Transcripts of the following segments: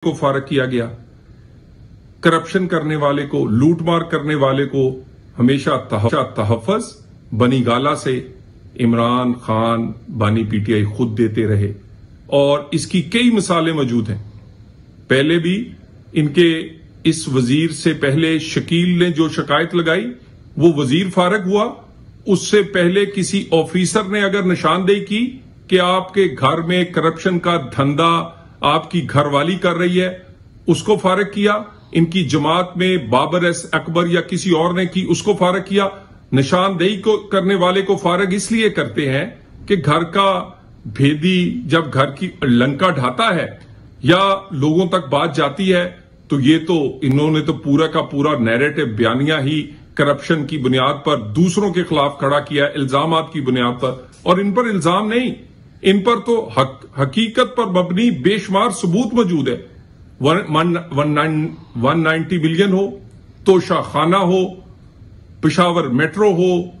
को फारग किया गया। करप्शन करने वाले को, लूटमार करने वाले को हमेशा तहफ़्फ़ुज़ बनी गाला से इमरान खान बानी पीटीआई खुद देते रहे और इसकी कई मिसालें मौजूद हैं। पहले भी इनके इस वजीर से पहले शकील ने जो शिकायत लगाई वो वजीर फारग हुआ, उससे पहले किसी ऑफिसर ने अगर निशानदेही की कि आपके घर में करप्शन का धंधा आपकी घरवाली कर रही है, उसको फारग किया। इनकी जमात में बाबर एस अकबर या किसी और ने की, उसको फारग किया। निशानदेही को करने वाले को फारग इसलिए करते हैं कि घर का भेदी जब घर की लंका ढाता है या लोगों तक बात जाती है तो ये तो इन्होंने तो पूरा का पूरा नैरेटिव बयानिया ही करप्शन की बुनियाद पर दूसरों के खिलाफ खड़ा किया, इल्जामात की बुनियाद पर। और इन पर इल्जाम नहीं, इन पर तो हकीकत पर मबनी बेशुमार सबूत मौजूद है। 190 बिलियन हो, तोशा खाना हो, पेशावर मेट्रो हो,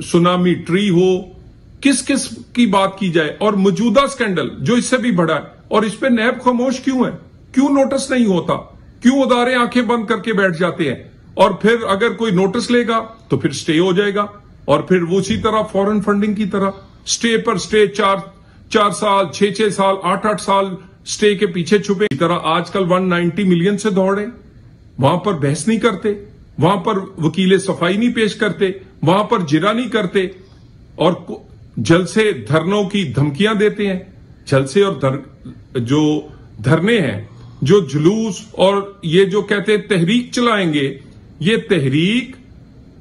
सुनामी ट्री हो, किस किस की बात की जाए। और मौजूदा स्कैंडल जो इससे भी बड़ा है, और इस पे नैब खामोश क्यों है? क्यों नोटिस नहीं होता? क्यों अदारे आंखें बंद करके बैठ जाते हैं? और फिर अगर कोई नोटिस लेगा तो फिर स्टे हो जाएगा, और फिर वो उसी तरह फॉरेन फंडिंग की तरह स्टे पर स्टे, 4 साल, 6 साल, 8 साल स्टे के पीछे छुपे। इसी तरह आजकल 190 मिलियन से दौड़े, वहां पर बहस नहीं करते, वहां पर वकीले सफाई नहीं पेश करते, वहां पर जिरा नहीं करते, और जलसे धरनों की धमकियां देते हैं। जलसे और जो धरने हैं, जो जुलूस और ये जो कहते हैं तहरीक चलाएंगे, ये तहरीक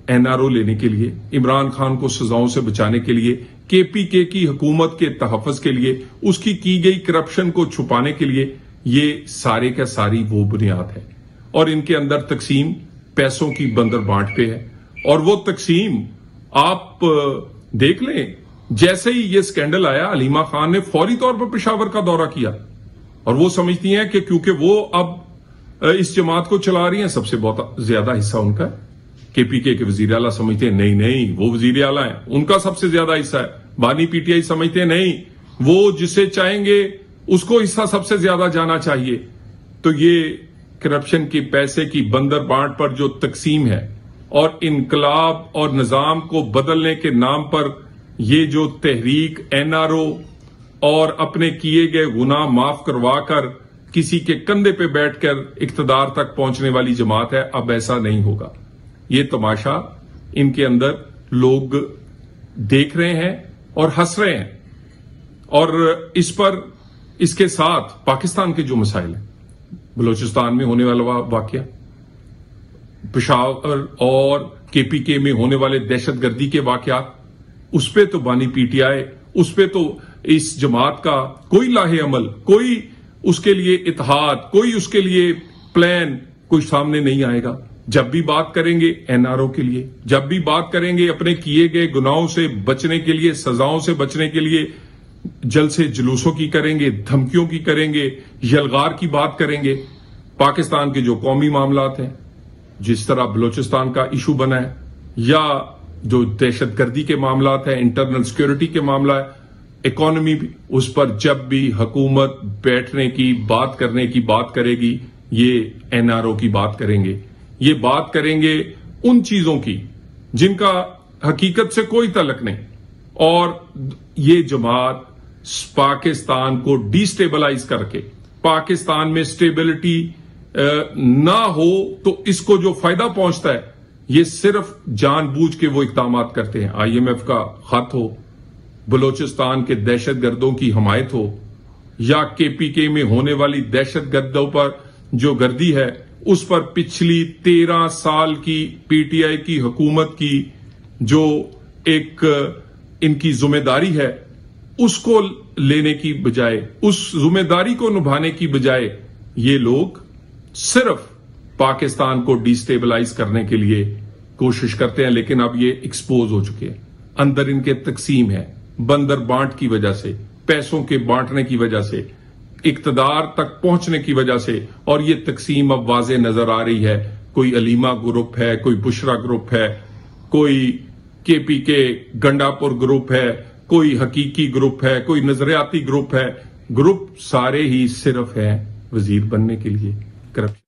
एनआरओ लेने के लिए, इमरान खान को सजाओं से बचाने के लिए, केपीके की हुकूमत के तहफ़्फ़ुज़ के लिए, उसकी की गई करप्शन को छुपाने के लिए, ये सारे का सारी वो बुनियाद है। और इनके अंदर तकसीम पैसों की बंदर बांट पे है। और वो तकसीम आप देख लें, जैसे ही ये स्कैंडल आया, हलीमा खान ने फौरी तौर पर पेशावर का दौरा किया, और वो समझती हैं कि क्योंकि वो अब इस जमात को चला रही हैं, सबसे बहुत ज्यादा हिस्सा उनका है। केपीके के वजीर आला समझते हैं नहीं वो वजीर आला है, उनका सबसे ज्यादा हिस्सा है। बानी पीटीआई समझते हैं नहीं, वो जिसे चाहेंगे उसको हिस्सा सबसे ज्यादा जाना चाहिए। तो ये करप्शन की पैसे की बंदर बांट पर जो तकसीम है, और इनकलाब और निजाम को बदलने के नाम पर ये जो तहरीक एनआरओ और अपने किए गए गुनाह माफ करवा कर किसी के कंधे पे बैठकर इक्तदार तक पहुंचने वाली जमात है, अब ऐसा नहीं होगा। ये तमाशा इनके अंदर लोग देख रहे हैं और हंस रहे हैं। और इस पर, इसके साथ पाकिस्तान के जो मसाइल हैं, बलूचिस्तान में होने वाला वाकया, पेशावर और केपीके में होने वाले दहशतगर्दी के वाकयात, उस पे तो बानी पीटीआई, उस पे तो इस जमात का कोई लाहे अमल, कोई उसके लिए इत्तेहाद, कोई उसके लिए प्लान कोई सामने नहीं आएगा। जब भी बात करेंगे एनआरओ के लिए, जब भी बात करेंगे अपने किए गए गुनाहों से बचने के लिए, सजाओं से बचने के लिए, जलसे जुलूसों की करेंगे, धमकियों की करेंगे, यलगार की बात करेंगे। पाकिस्तान के जो कौमी मामलात हैं, जिस तरह बलूचिस्तान का इशू बना है, या जो दहशतगर्दी के मामलात हैं, इंटरनल सिक्योरिटी के मामला है, इकोनॉमी भी, उस पर जब भी हुकूमत बैठने की बात करने की बात करेगी, ये एनआरओ की बात करेंगे। ये बात करेंगे उन चीजों की जिनका हकीकत से कोई तल्लुक नहीं। और ये जमात पाकिस्तान को डिस्टेबलाइज करके, पाकिस्तान में स्टेबिलिटी ना हो तो इसको जो फायदा पहुंचता है, ये सिर्फ जानबूझ के वो इक़दाम करते हैं। IMF का खत हो, बलूचिस्तान के दहशतगर्दों की हमायत हो, या केपीके में होने वाली दहशतगर्दों पर जो गर्दी है, उस पर पिछली 13 साल की पीटीआई की हुकूमत की जो एक इनकी जिम्मेदारी है, उसको लेने की बजाय, उस जिम्मेदारी को निभाने की बजाय, ये लोग सिर्फ पाकिस्तान को डिस्टेबलाइज करने के लिए कोशिश करते हैं। लेकिन अब ये एक्सपोज हो चुके हैं, अंदर इनके तकसीम है, बंदर बांट की वजह से, पैसों के बांटने की वजह से, इक्तदार तक पहुंचने की वजह से। और ये तकसीम अब वाज़े नजर आ रही है। कोई अलीमा ग्रुप है, कोई बुशरा ग्रुप है, कोई केपीके गंडापुर ग्रुप है, कोई हकीकी ग्रुप है, कोई नजरियाती ग्रुप है। ग्रुप सारे ही सिर्फ हैं वजीर बनने के लिए करप्शन